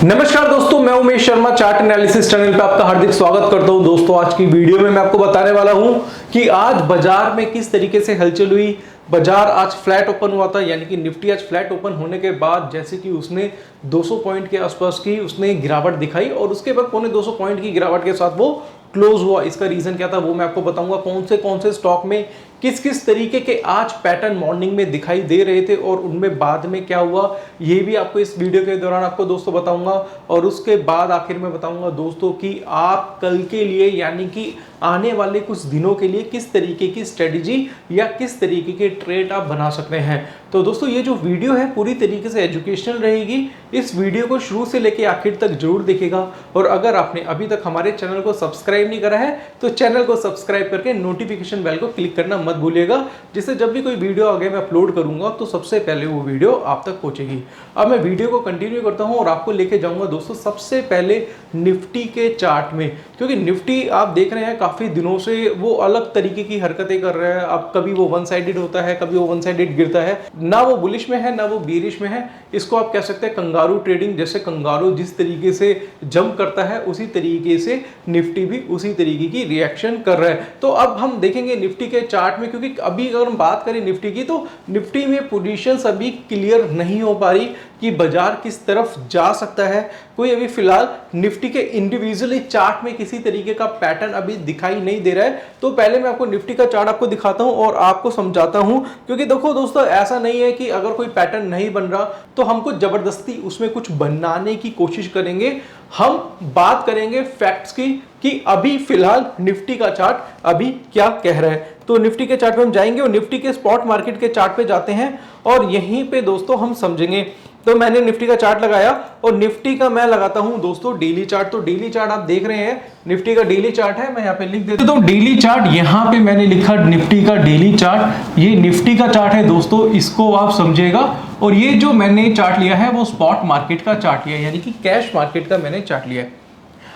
नमस्कार दोस्तों, मैं Umesh Sharma chart analysis channel पे आपका हार्दिक स्वागत करता हूं। दोस्तों आज की वीडियो में मैं आपको बताने वाला हूं कि आज बाजार में किस तरीके से हलचल हुई। बाजार आज फ्लैट ओपन हुआ था, यानी कि निफ्टी आज फ्लैट ओपन होने के बाद जैसे कि उसने 200 पॉइंट के आसपास की उसने गिरावट दिखाई और उसके बाद पौने 200 पॉइंट की गिरावट के साथ वो क्लोज हुआ। इसका रीजन क्या था वो मैं आपको बताऊंगा। कौन से स्टॉक में किस किस तरीके के आज पैटर्न मॉर्निंग में दिखाई दे रहे थे और उनमें बाद में क्या हुआ, ये भी आपको इस वीडियो के दौरान आपको दोस्तों बताऊंगा। और उसके बाद आखिर में बताऊंगा दोस्तों कि आप कल के लिए यानी कि आने वाले कुछ दिनों के लिए किस तरीके की स्ट्रेटजी या किस तरीके के ट्रेड आप बना सकते हैं। तो दोस्तों ये जो वीडियो है पूरी तरीके से एजुकेशनल रहेगी। इस वीडियो को शुरू से लेकर आखिर तक जरूर देखेगा। और अगर आपने अभी तक हमारे चैनल को सब्सक्राइब नहीं करा है तो चैनल को सब्सक्राइब करके नोटिफिकेशन बेल को क्लिक करना मत भूलिएगा, जिससे जब भी कोई वीडियो आगे मैं अपलोड करूंगा तो सबसे पहले वो वीडियो आप तक पहुंचेगी। अब मैं वीडियो को कंटिन्यू करता हूं और आपको लेके जाऊंगा दोस्तों सबसे पहले निफ्टी के चार्ट में, क्योंकि निफ्टी आप देख रहे हैं काफी दिनों से वो अलग तरीके की हरकतें कर रहा है। अब कभी वो वन साइडेड होता है, कभी वो वन साइडेड गिरता है, ना वो बुलिश में है ना वो बेरिश में है। इसको आप कह सकते हैं कंगारू ट्रेडिंग। जैसे कंगारू जिस तरीके से जंप करता है उसी तरीके से निफ्टी भी उसी तरीके की रिएक्शन कर रहा है। तो अब हम देखेंगे निफ्टी के चार्ट में, क्योंकि अभी अगर हम बात करें निफ्टी की तो निफ्टी में पोजीशंस अभी क्लियर नहीं हो पा रही कि बाजार किस तरफ जा सकता है। कोई अभी फिलहाल निफ्टी के इंडिविजुअली चार्ट में किसी तरीके का पैटर्न अभी दिखाई नहीं दे रहा है। तो पहले मैं आपको निफ्टी का चार्ट आपको दिखाता हूं और आपको समझाता हूं, क्योंकि देखो दोस्तों ऐसा नहीं है कि अगर कोई पैटर्न नहीं बन रहा तो हमको जबरदस्ती उसमें कुछ बनाने की कोशिश करेंगे। हम बात करेंगे फैक्ट्स की कि अभी फिलहाल निफ्टी का चार्ट अभी क्या कह रहा है। तो निफ्टी के चार्ट पे हम जाएंगे और निफ्टी के स्पॉट मार्केट के चार्ट पे जाते हैं और यहीं पे दोस्तों हम समझेंगे। तो मैंने निफ्टी का चार्ट लगाया और निफ्टी का मैं लगाता हूं दोस्तों डेली चार्ट। तो डेली चार्ट आप देख रहे हैं निफ्टी का डेली चार्ट है, मैं यहाँ पे लिख देता हूं डेली चार्ट। यहाँ पे मैंने लिखा निफ्टी का डेली चार्ट, ये निफ्टी का चार्ट है दोस्तों, इसको आप समझिएगा। और ये जो मैंने चार्ट लिया है वो स्पॉट मार्केट का चार्ट लिया है, यानी कि कैश मार्केट का मैंने चार्ट लिया है।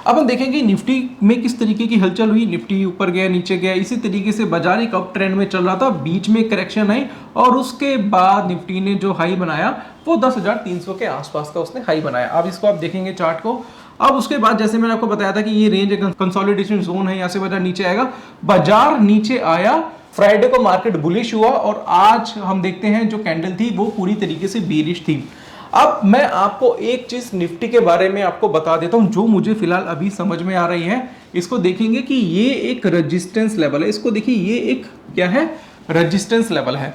अब हम देखेंगे निफ्टी में किस तरीके की हलचल हुई। निफ्टी ऊपर गया नीचे गया, इसी तरीके से बाजार एक अप ट्रेंड में चल रहा था, बीच में करेक्शन आई और उसके बाद निफ्टी ने जो हाई बनाया वो 10,300 के आसपास का उसने हाई बनाया। अब इसको आप देखेंगे चार्ट को। अब उसके बाद जैसे मैंने आपको बताया था कि ये रेंज कंसोलिडेशन जोन है, यहाँ से बाजार नीचे आएगा। बाजार नीचे आया, फ्राइडे को मार्केट बुलिश हुआ और आज हम देखते हैं जो कैंडल थी वो पूरी तरीके से बेरिश थी। अब मैं आपको एक चीज निफ्टी के बारे में आपको बता देता हूं जो मुझे फिलहाल अभी समझ में आ रही है। इसको देखेंगे कि ये एक रेजिस्टेंस लेवल है। इसको देखिए ये एक क्या है, रेजिस्टेंस लेवल है।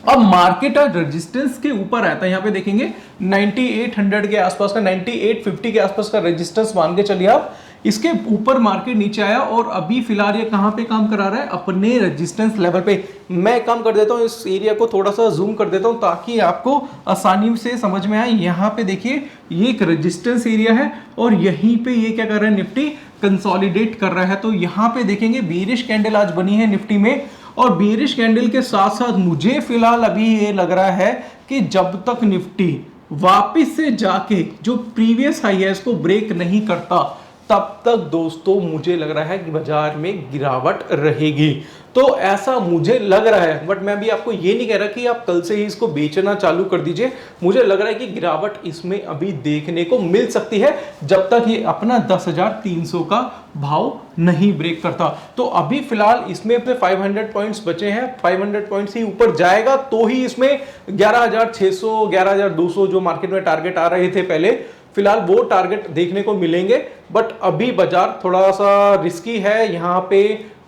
अब मार्केट आज रेजिस्टेंस के ऊपर आता है। यहाँ पे देखेंगे 9800 के आसपास का, 9850 के आसपास का रेजिस्टेंस मान के चलिए आप। इसके ऊपर मार्केट नीचे आया और अभी फिलहाल ये कहां पे काम करा रहा है, अपने रेजिस्टेंस लेवल पे। मैं काम कर देता हूं, इस एरिया को थोड़ा सा जूम कर देता हूं ताकि आपको आसानी से समझ में आए। यहाँ पे देखिए ये एक रेजिस्टेंस एरिया है और यहीं पे ये क्या कर रहा है, निफ्टी कंसोलिडेट कर रहा है। तो यहाँ पे देखेंगे बेरिश कैंडल आज बनी है निफ्टी में और बेरिश कैंडल के साथ साथ मुझे फिलहाल अभी ये लग रहा है कि जब तक निफ्टी वापस से जाके जो प्रीवियस हाई है इसको ब्रेक नहीं करता तब तक दोस्तों मुझे लग रहा है कि बाजार में गिरावट रहेगी। तो ऐसा मुझे लग रहा है, बट मैं भी आपको ये नहीं कह रहा कि आप कल से ही इसको बेचना चालू कर दीजिए। मुझे लग रहा है कि गिरावट इसमें अभी देखने को मिल सकती है जब तक ये अपना 10,300 का भाव नहीं ब्रेक करता। तो अभी फिलहाल इसमें अपने 500 पॉइंट्स बचे हैं। 500 पॉइंट्स ही ऊपर जाएगा तो ही इसमें 11,600 11,200 जो मार्केट में टारगेट आ रहे थे पहले, फिलहाल वो टारगेट देखने को मिलेंगे। बट अभी बाजार थोड़ा सा रिस्की है। यहाँ पे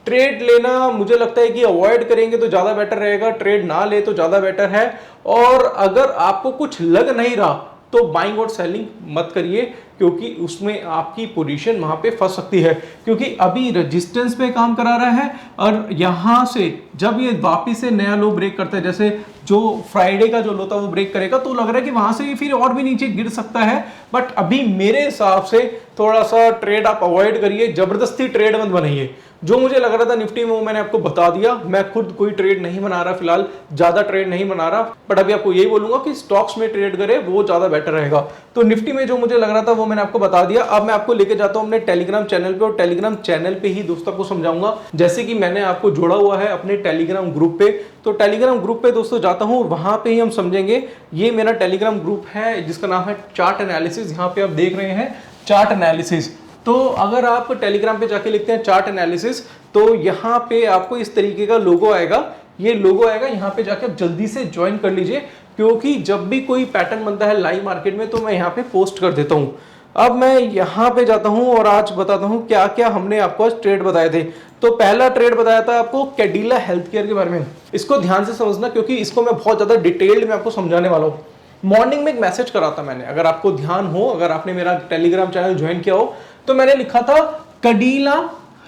ट्रेड लेना मुझे लगता है कि अवॉइड करेंगे तो ज्यादा बेटर रहेगा, ट्रेड ना ले तो ज्यादा बेटर है। और अगर आपको कुछ लग नहीं रहा तो बाइंग और सेलिंग मत करिए, क्योंकि उसमें आपकी पोजीशन वहां पे फंस सकती है। क्योंकि अभी रेजिस्टेंस पे काम करा रहा है और यहां से जब ये वापिस से नया लो ब्रेक करता है, जैसे जो फ्राइडे का जो लो था वो ब्रेक करेगा तो लग रहा है कि वहां से फिर और भी नीचे गिर सकता है। बट अभी मेरे हिसाब से थोड़ा सा ट्रेड आप अवॉइड करिए, जबरदस्ती ट्रेड मत बनाइए। जो मुझे लग रहा था निफ्टी में वो मैंने आपको बता दिया। मैं खुद कोई ट्रेड नहीं बना रहा, फिलहाल ज्यादा ट्रेड नहीं बना रहा, बट अभी आपको यही बोलूंगा कि स्टॉक्स में ट्रेड करे वो ज्यादा बेटर रहेगा। तो निफ्टी में जो मुझे लग रहा था वो मैंने आपको बता दिया। अब मैं आपको लेके जाता हूं अपने टेलीग्राम चैनल पे, और टेलीग्राम चैनल पे ही दोस्तों आपको समझाऊंगा, जैसे कि मैंने आपको जोड़ा हुआ है अपने टेलीग्राम ग्रुप पे। तो टेलीग्राम ग्रुप पे दोस्तों जाता हूं, वहां पे ही हम समझेंगे। ये मेरा टेलीग्राम ग्रुप है जिसका नाम है चार्ट एनालिसिस। यहाँ पे आप देख रहे हैं चार्ट एनालिसिस। तो अगर आप टेलीग्राम पे जाके लिखते हैं चार्ट एनालिसिस, तो यहाँ पे आपको इस तरीके का लोगो आएगा, ये लोगो आएगा। यहाँ पे जाके आप जल्दी से ज्वाइन कर लीजिए, क्योंकि जब भी कोई पैटर्न बनता है लाइव मार्केट में तो मैं यहाँ पे पोस्ट कर देता हूँ। अब मैं यहाँ पे जाता हूँ और आज बताता हूँ क्या क्या हमने आपको आज ट्रेड बताए थे। तो पहला ट्रेड बताया था आपको कैडिला हेल्थ केयर के बारे में। इसको ध्यान से समझना, क्योंकि इसको मैं बहुत ज्यादा डिटेल्ड में आपको समझाने वाला हूँ। मॉर्निंग में एक मैसेज करा था मैंने, अगर आपको ध्यान हो, अगर आपने मेरा टेलीग्राम चैनल ज्वाइन किया हो, तो मैंने लिखा था कैडिला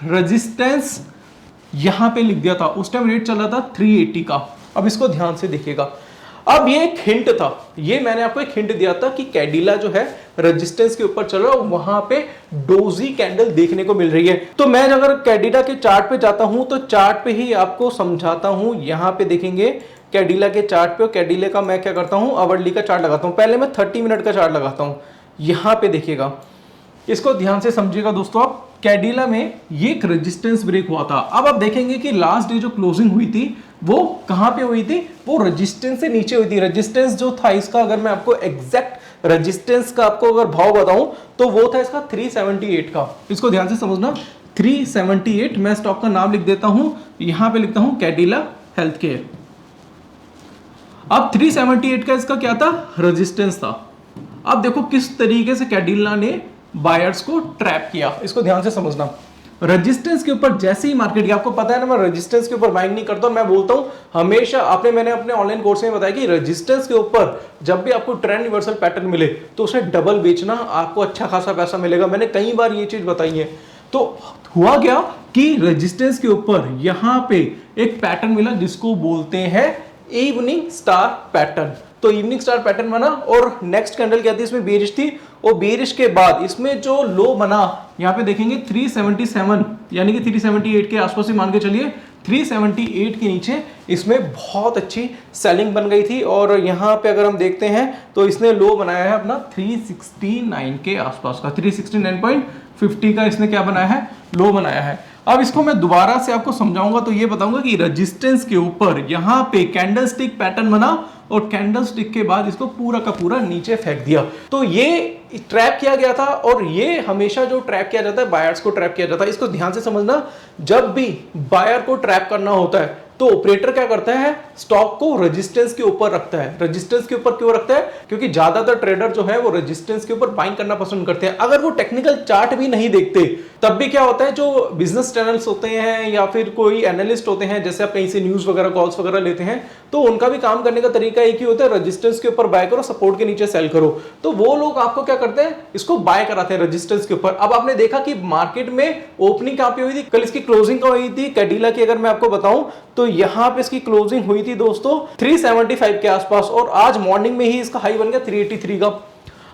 रेजिस्टेंस, यहां पे लिख दिया था। उस टाइम रेट चल रहा था 380 का। अब इसको ध्यान से देखिएगा। अब ये एक हिंट था, ये मैंने आपको एक हिंट दिया था कि कैडिला जो है रेजिस्टेंस के ऊपर चल रहा है, वहां पे डोजी कैंडल देखने को मिल रही है। तो मैं अगर कैडिला के चार्ट पे जाता हूं तो चार्ट पे ही आपको समझाता हूं। यहां पे देखेंगे कैडिला के चार्ट पे, कैडिला का मैं क्या करता हूं, आवरली का चार्ट लगाता हूं। पहले मैं 30 मिनट का चार्ट लगाता हूं। यहां पे देखिएगा, इसको ध्यान से समझिएगा दोस्तों आप। कैडिला में ये एक रेजिस्टेंस ब्रेक हुआ था। अब आप देखेंगे कि लास्ट डे जो क्लोजिंग हुई थी वो कहां पे हुई थी, वो रेजिस्टेंस से नीचे हुई थी। रेजिस्टेंस जो था इसका, अगर मैं आपको एग्जैक्ट रेजिस्टेंस का आपको अगर भाव बताऊं तो वो था इसका 378 का। इसको ध्यान से समझना, 378। मैं स्टॉक का नाम लिख देता हूं, यहां पे लिखता हूं कैडिला हेल्थ केयर। अब 378 का इसका क्या था, रेजिस्टेंस था। अब देखो किस तरीके से कैडिला ने बायर्स को ट्रैप किया, इसको ध्यान से समझना। रेजिस्टेंस के ऊपर जैसे ही मार्केट गया, आपको पता है ना मैं रेजिस्टेंस के ऊपर बाइंग नहीं करता, मैं बोलता हूं हमेशा, मैंने अपने ऑनलाइन कोर्स में बताया कि रेजिस्टेंस के ऊपर जब भी आपको ट्रेंड रिवर्सल पैटर्न मिले तो उसे डबल बेचना, आपको अच्छा खासा पैसा मिलेगा। मैंने कई बार ये चीज बताई है। तो हुआ क्या कि रेजिस्टेंस के ऊपर यहां पे एक पैटर्न मिला जिसको बोलते हैं इवनिंग स्टार पैटर्न। तो इवनिंग स्टार पैटर्न बना और नेक्स्ट कैंडल क्या थी, इसमें बेरिश थी। और बेरिश के बाद इसमें जो लो बना, यहां पे देखेंगे 377, यानी कि 378 के आसपास ही मान के चलिए, 378 के नीचे इसमें बहुत अच्छी सेलिंग बन गई थी। और यहां पे अगर हम देखते हैं तो इसने लो बनाया है अपना 369 के आसपास का, 369.50 का इसने क्या बनाया है, लो बनाया है। अब इसको मैं दोबारा से आपको समझाऊंगा तो ये बताऊंगा कि रेजिस्टेंस के ऊपर यहां पे कैंडलस्टिक पैटर्न बना और कैंडलस्टिक के बाद इसको पूरा का पूरा नीचे फेंक दिया। तो ये ट्रैप किया गया था, और ये हमेशा जो ट्रैप किया जाता है बायर्स को ट्रैप किया जाता है। इसको ध्यान से समझना, जब भी बायर को ट्रैप करना होता है तो ऑपरेटर क्या करता है, स्टॉक को रेजिस्टेंस के ऊपर रखता है। रेजिस्टेंस के ऊपर क्यों रखता है, क्योंकि ज्यादातर ट्रेडर जो है वो रेजिस्टेंस के ऊपर बाइंग करना पसंद करते हैं। अगर वो टेक्निकल चार्ट भी नहीं देखते तब भी क्या होता है, जो बिजनेस चैनल्स होते हैं या फिर कोई एनालिस्ट होते हैं, जैसे आप कहीं से न्यूज वगैरह कॉल्स वगैरह लेते हैं, तो उनका भी काम करने का तरीका एक ही होता है, रेजिस्टेंस के ऊपर बाय करो, सपोर्ट के नीचे सेल करो। तो वो लोग आपको क्या करते हैं, इसको बाय कराते हैं रेजिस्टेंस के ऊपर। अब आपने देखा कि मार्केट में ओपनिंग कहां पे हुई थी, कल इसकी क्लोजिंग कहां हुई थी कैडिला की, अगर मैं आपको बताऊं तो यहां पे इसकी क्लोजिंग हुई थी दोस्तों 375 के आसपास, और आज मॉर्निंग में ही इसका हाई बन गया 383 का।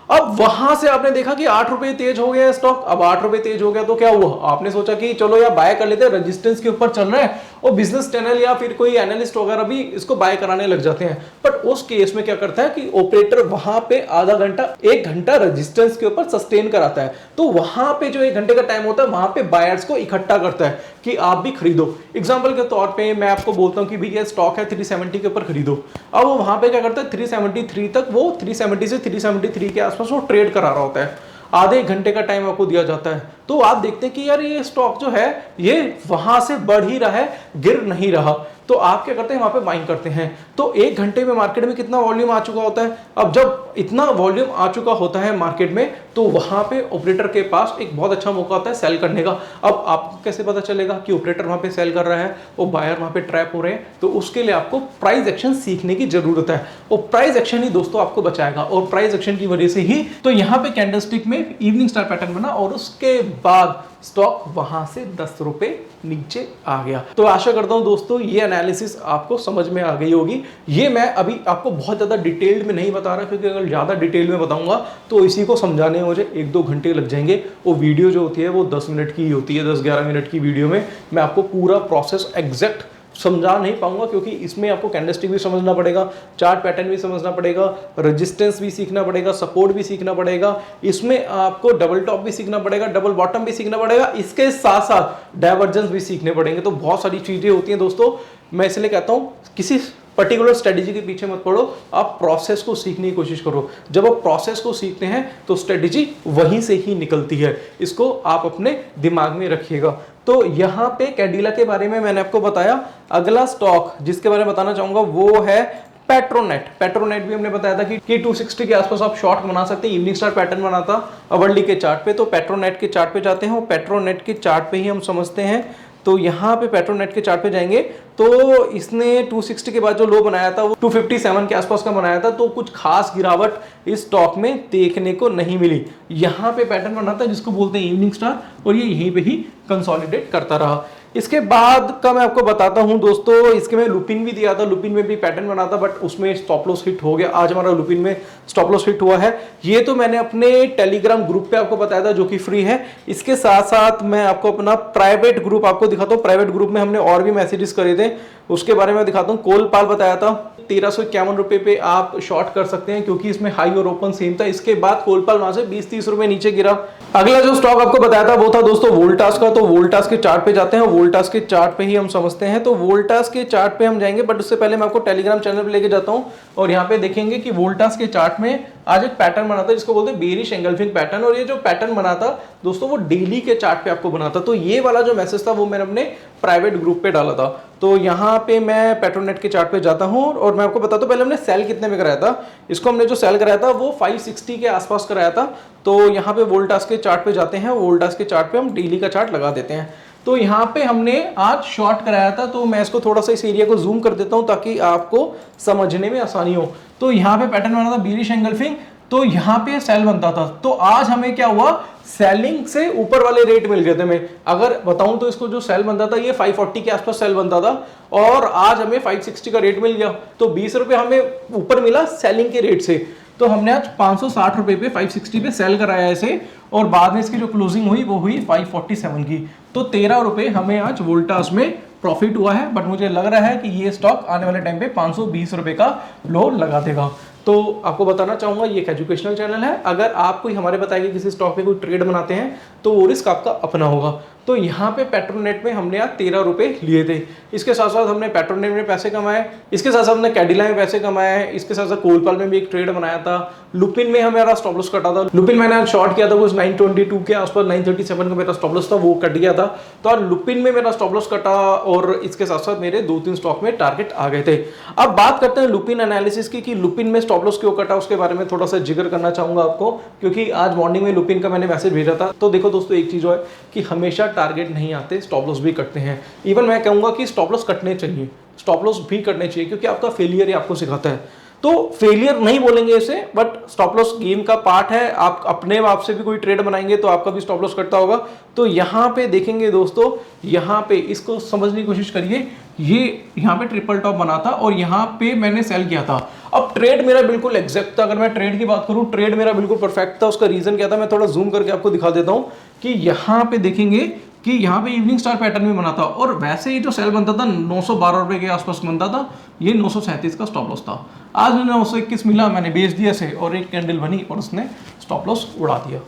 अब वहां से आपने देखा कि 8 रुपए तेज हो गया स्टॉक। अब 8 रुपए तेज हो गया तो क्या हुआ, आपने सोचा कि चलो यार बाय कर लेते हैं, रेजिस्टेंस के ऊपर चल रहा है, और बिजनेस चैनल या फिर कोई एनालिस्ट वगैरह भी इसको बाय कराने लग जाते हैं। बट उस केस में क्या करता है कि ऑपरेटर वहां पे आधा घंटा 1 घंटा रेजिस्टेंस के ऊपर सस्टेन कराता है। तो वहां पे जो 1 घंटे का टाइम होता है, वहां पे बायर्स को इकट्ठा करता है कि आप भी खरीदो। एग्जाम्पल के तौर पर मैं आपको बोलता हूं कि भैया स्टॉक है 370 के ऊपर खरीदो। अब वो वहां पे क्या करता है, 373 तक, वो 370 से 373 के आसपास वो ट्रेड करा रहा होता है। आधे घंटे का टाइम आपको दिया जाता है। तो आप देखते हैं कि यार ये स्टॉक जो है ये वहां से बढ़ ही रहा है, गिर नहीं रहा। तो आप क्या करते हैं, वहां पे बाइंग करते हैं। तो 1 घंटे में मार्केट में कितना वॉल्यूम आ चुका होता है। अब जब इतना वॉल्यूम आ चुका होता है मार्केट में, तो वहां पे ऑपरेटर के पास एक बहुत अच्छा मौका होता है सेल करने का। अब आपको कैसे पता चलेगा कि ऑपरेटर वहां पे सेल कर रहा है और बायर वहां पे ट्रैप हो रहे हैं, तो उसके लिए आपको प्राइस एक्शन सीखने की जरूरत है। और प्राइस एक्शन ही दोस्तों आपको बचाएगा, और प्राइस एक्शन की वजह से ही तो यहाँ पे कैंडलस्टिक में इवनिंग स्टार पैटर्न बना, और उसके बाद स्टॉक वहां से 10 रुपए नीचे आ गया। तो आशा करता हूं दोस्तों ये एनालिसिस आपको समझ में आ गई होगी। ये मैं अभी आपको बहुत ज्यादा डिटेल्ड में नहीं बता रहा, क्योंकि अगर ज्यादा डिटेल में बताऊंगा तो इसी को समझाने में मुझे 1-2 घंटे लग जाएंगे। वो वीडियो जो होती है वो 10 मिनट की होती है, 10-11 मिनट की वीडियो में मैं आपको पूरा प्रोसेस एग्जैक्ट समझा नहीं पाऊंगा, क्योंकि इसमें आपको कैंडलस्टिक भी समझना पड़ेगा, चार्ट पैटर्न भी समझना पड़ेगा, रेजिस्टेंस भी सीखना पड़ेगा, सपोर्ट भी सीखना पड़ेगा, इसमें आपको डबल टॉप भी सीखना पड़ेगा, डबल बॉटम भी सीखना पड़ेगा, इसके साथ साथ डाइवर्जेंस भी सीखने पड़ेंगे। तो बहुत सारी चीजें होती हैं दोस्तों। मैं इसलिए कहता हूं किसी पर्टिकुलर स्ट्रेटेजी के पीछे मत पड़ो, आप प्रोसेस को सीखने की कोशिश करो। जब आप प्रोसेस को सीखते हैं तो स्ट्रेटेजी वहीं से ही निकलती है। इसको आप अपने दिमाग में रखिएगा। तो यहाँ पे कैडिला के बारे में मैंने आपको बताया। अगला स्टॉक जिसके बारे में बताना चाहूंगा वो है पेट्रोनेट। पेट्रोनेट भी हमने बताया था कि 260 के आसपास आप शॉर्ट बना सकते हैं, इवनिंग स्टार पैटर्न बनाता अवर्ली के चार्ट पे। तो पेट्रोनेट के चार्ट पे जाते हैं और पेट्रोनेट के चार्ट पे ही हम समझते हैं। तो यहाँ पे पेट्रोनेट के चार्ट पे जाएंगे तो इसने 260 के बाद जो लो बनाया था वो 257 के आसपास का बनाया था। तो कुछ खास गिरावट इस स्टॉक में देखने को नहीं मिली। यहाँ पे पैटर्न बना था जिसको बोलते हैं इवनिंग स्टार, और ये यहीं पे ही कंसोलिडेट करता रहा। इसके बाद का मैं आपको बताता हूं दोस्तों, इसके में लुपिन भी दिया था, लुपिन में भी पैटर्न बना था, बट उसमें स्टॉप लॉस हिट हो गया। आज हमारा लुपिन में स्टॉप लॉस हिट हुआ है। ये तो मैंने अपने टेलीग्राम ग्रुप पे आपको बताया था जो कि फ्री है। इसके साथ साथ मैं आपको अपना प्राइवेट ग्रुप आपको दिखाता हूँ। प्राइवेट ग्रुप में हमने और भी मैसेजेस करे थे, उसके बारे में दिखाता हूँ। कोलपाल बताया था 1351 रुपए पे आप शॉर्ट कर सकते हैं, क्योंकि इसमें हाई और ओपन सेम था। इसके बाद कोलपाल वहां से 20-30 रुपए नीचे गिरा। अगला जो स्टॉक आपको बताया था वो था दोस्तों वोल्टास का। तो वोल्टास के चार्ट पे जाते हैं, वोल्टास के चार्ट पे ही हम समझते हैं। तो वोल्टास के चार्ट पे हम जाएंगे, बट उससे पहले मैं आपको टेलीग्राम चैनल पे लेके जाता हूं और यहाँ पे देखेंगे कि वोल्टास के चार्ट में आज एक पैटर्न बना था जिसको बोलते हैं बेरिश एंगल्फिंग पैटर्न। और ये जो पैटर्न बना था दोस्तों वो डेली के चार्ट पे आपको बना था। तो ये वाला जो मैसेज था वो मैंने अपने प्राइवेट ग्रुप पे डाला था। तो यहाँ पे मैं पेट्रोनेट के चार्ट पे जाता हूँ और मैं आपको बताता हूँ पहले हमने सेल कितने में कराया था। इसको हमने जो सेल कराया था वो 560 के आसपास कराया था। तो यहाँ पे वोल्टास के चार्ट पे जाते हैं, वोल्टास के चार्ट पे हम डेली का चार्ट लगा देते हैं। तो यहाँ पे हमने आज शॉर्ट कराया था। तो मैं इसको थोड़ा सा इस एरिया को जूम कर देता हूँ ताकि आपको समझने में आसानी हो। तो यहाँ पे पैटर्न बना था बेरिश एंगल्फिंग, तो यहाँ पे सेल बनता था। तो आज हमें क्या हुआ, सेलिंग से ऊपर वाले रेट मिल गए थे। मैं अगर बताऊं तो इसको जो सेल बनता था ये 540 के आसपास सेल बनता था और आज हमें 560 का रेट मिल गया। तो 20 रुपए हमें ऊपर मिला सेलिंग के रेट से। तो हमने आज 560 रुपए पे 560 पे सेल कराया इसे, और बाद में इसकी जो क्लोजिंग हुई वो हुई 547 की। तो 13 रुपए हमें आज वोल्टास में प्रॉफिट हुआ है। बट मुझे लग रहा है कि ये स्टॉक आने वाले टाइम पे 520 रुपए का लो लगा देगा। तो आपको बताना चाहूंगा ये एक एजुकेशनल चैनल है। अगर आप कोई हमारे बताए गए किसी स्टॉक में कोई ट्रेड बनाते हैं तो वो रिस्क आपका अपना होगा। तो यहाँ पे पेट्रोनेट में हमने आज 13 रुपए लिए थे। इसके साथ साथ हमने पेट्रोनेट में पैसे कमाए, इसके साथ साथ हमने कैडिला में पैसे कमाए, इसके साथ साथ कोलपाल में भी एक ट्रेड बनाया था। लुपिन में हमारा स्टॉप लॉस कटा था। लुपिन मैंने शॉर्ट किया था कुछ 922 के आसपास, 937 का मेरा स्टॉप लॉस था, वो कट गया था। तो आज लुपिन में मेरा स्टॉप लॉस कटा और इसके साथ साथ मेरे 2-3 स्टॉक में टारगेट आ गए थे। अब बात करते हैं लुपिन एनालिसिस की कि लुपिन में स्टॉप लॉस क्यों कटा, उसके बारे में थोड़ा सा जिक्र करना चाहूंगा आपको, क्योंकि आज मॉर्निंग में लुपिन का मैंने मैसेज भेजा था। तो देखो दोस्तों एक चीज है कि हमेशा टारगेट नहीं आते, स्टॉप लॉस भी कटते हैं। इवन मैं कहूंगा कि स्टॉप लॉस कटने चाहिए, स्टॉप लॉस भी करने चाहिए, क्योंकि आपका फेलियर ही आपको सिखाता है। तो फेलियर नहीं बोलेंगे इसे, बट स्टॉप लॉस गेम का पार्ट है। आप अपने आप से भी कोई ट्रेड बनाएंगे तो आपका भी स्टॉप लॉस कटता होगा। तो यहाँ पे देखेंगे दोस्तों, यहाँ पे इसको समझने की कोशिश करिए। ये यहाँ पे ट्रिपल टॉप बना था और यहाँ पे मैंने सेल किया था। अब ट्रेड मेरा बिल्कुल एग्जैक्ट था। अगर मैं ट्रेड की बात करूँ, ट्रेड मेरा बिल्कुल परफेक्ट था। उसका रीजन क्या था मैं थोड़ा जूम करके आपको दिखा देता हूँ कि यहाँ पे देखेंगे कि यहाँ पे इवनिंग स्टार पैटर्न में बना था और वैसे ही जो सेल बनता था 912 रुपए के आसपास बनता था। ये 937 का स्टॉप लॉस था। आज मैंने 921 मिला, मैंने बेच दिया से और एक कैंडल बनी और उसने स्टॉप लॉस उड़ा दिया।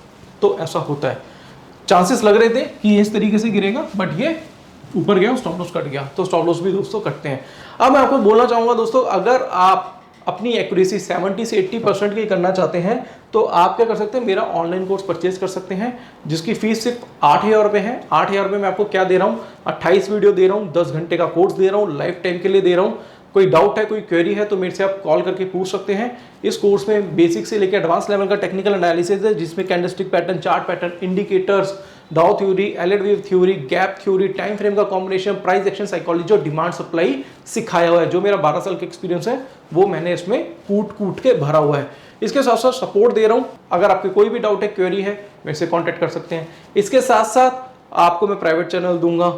तो ऐसा होता है। चांसेस लग रहे थे कि ये इस तरीके से गिरेगा, बट ये ऊपर गया, स्टॉप लॉस कट गया। तो स्टॉप लॉस भी दोस्तों कटते हैं। अब मैं आपको बोलना चाहूंगा दोस्तों, अगर आप अपनी एक्यूरेसी 70 से 80% की करना चाहते हैं तो आप क्या कर सकते हैं, मेरा ऑनलाइन कोर्स परचेज कर सकते हैं, जिसकी फीस सिर्फ 8,000 रुपये है। 8,000 रुपये में आपको क्या दे रहा हूँ, 28 वीडियो दे रहा हूँ, 10 घंटे का कोर्स दे रहा हूँ, लाइफ टाइम के लिए दे रहा हूँ। कोई डाउट है, कोई क्वेरी है तो मेरे से आप कॉल करके पूछ सकते हैं। इस कोर्स में बेसिक से लेकर एडवांस लेवल का टेक्निकल एनालिसिस है, जिसमें candlestick pattern, chart pattern, indicators, डाउ theory, LED wave theory, gap theory, time frame का कॉम्बिनेशन, प्राइस एक्शन साइकोलॉजी और डिमांड सप्लाई सिखाया हुआ है। जो मेरा 12 साल का एक्सपीरियंस है वो मैंने इसमें कूट के भरा हुआ है। इसके साथ साथ सपोर्ट दे रहा हूँ। अगर आपके कोई भी डाउट है, क्वेरी है, मेरे से कॉन्टेक्ट कर सकते हैं। इसके साथ साथ आपको मैं प्राइवेट चैनल दूंगा,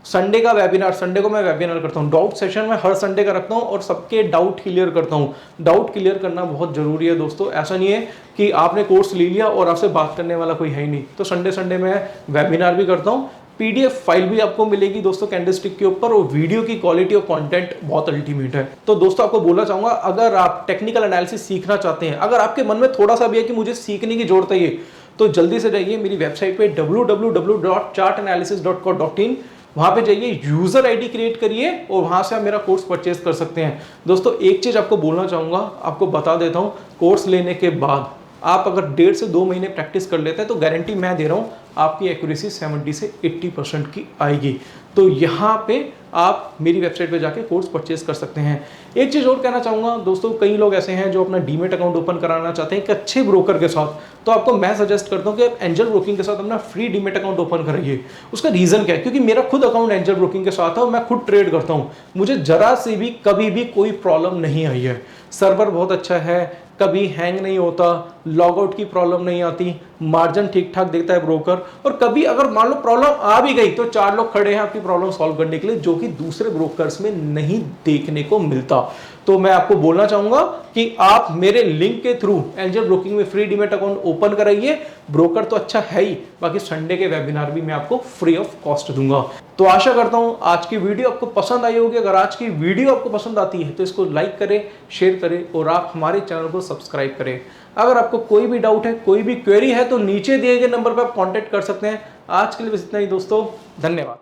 संडे का वेबिनार, संडे को मैं वेबिनार करता हूँ, डाउट सेशन में हर संडे का रखता हूँ और सबके डाउट क्लियर करता हूँ। डाउट क्लियर करना बहुत जरूरी है दोस्तों। ऐसा नहीं है कि आपने कोर्स ले लिया और आपसे बात करने वाला कोई है ही नहीं। तो संडे संडे में वेबिनार भी करता हूँ। पीडीएफ फाइल भी आपको मिलेगी दोस्तों कैंडलस्टिक के ऊपर, और वीडियो की क्वालिटी और कंटेंट बहुत अल्टीमेट है। तो दोस्तों आपको बोलना चाहूंगा, अगर आप टेक्निकल एनालिसिस सीखना चाहते हैं, अगर आपके मन में थोड़ा सा भी है कि मुझे सीखने की जरूरत है, तो जल्दी से जाइए मेरी वेबसाइट पे www.chartanalysis.co.in, वहां पे जाइए, यूजर आईडी क्रिएट करिए और वहां से आप मेरा कोर्स परचेज कर सकते हैं। दोस्तों एक चीज आपको बोलना चाहूंगा, आपको बता देता हूं, कोर्स लेने के बाद आप अगर 1.5 से 2 महीने प्रैक्टिस कर लेते हैं तो गारंटी मैं दे रहा हूं आपकी एक्यूरेसी 70 से 80% की आएगी। तो यहाँ पे आप मेरी वेबसाइट पे जाके कोर्स परचेज कर सकते हैं। एक चीज़ और कहना चाहूँगा दोस्तों, कई लोग ऐसे हैं जो अपना डीमेट अकाउंट ओपन कराना चाहते हैं एक अच्छे ब्रोकर के साथ, तो आपको मैं सजेस्ट करता हूँ कि आप एंजल ब्रोकिंग के साथ अपना फ्री डीमेट अकाउंट ओपन कराइए। उसका रीज़न क्या है? क्योंकि मेरा खुद अकाउंट एंजल ब्रोकिंग के साथ है और मैं खुद ट्रेड करता हूँ, मुझे जरा से भी कभी भी कोई प्रॉब्लम नहीं आई है। सर्वर बहुत अच्छा है, कभी हैंग नहीं होता, लॉगआउट की प्रॉब्लम नहीं आती, मार्जिन ठीक ठाक देता है ब्रोकर, और कभी अगर मान लो प्रॉब्लम आ भी गई तो 4 लोग खड़े हैं आपकी प्रॉब्लम सॉल्व करने के लिए, जो कि दूसरे ब्रोकर्स में नहीं देखने को मिलता। तो मैं आपको बोलना चाहूंगा कि आप मेरे लिंक के थ्रू एंजल ब्रोकिंग में फ्री डीमेट अकाउंट ओपन कराइए। ब्रोकर तो अच्छा है ही, बाकी संडे के वेबिनार भी मैं आपको फ्री ऑफ कॉस्ट दूंगा। तो आशा करता हूं आज की वीडियो आपको पसंद आई होगी। अगर आज की वीडियो आपको पसंद आती है तो इसको लाइक करें, शेयर करें और आप हमारे चैनल को सब्सक्राइब करें। अगर आपको कोई भी डाउट है, कोई भी क्वेरी है, तो नीचे दिए गए नंबर पर आप कॉन्टेक्ट कर सकते हैं। आज के लिए बस इतना ही दोस्तों, धन्यवाद।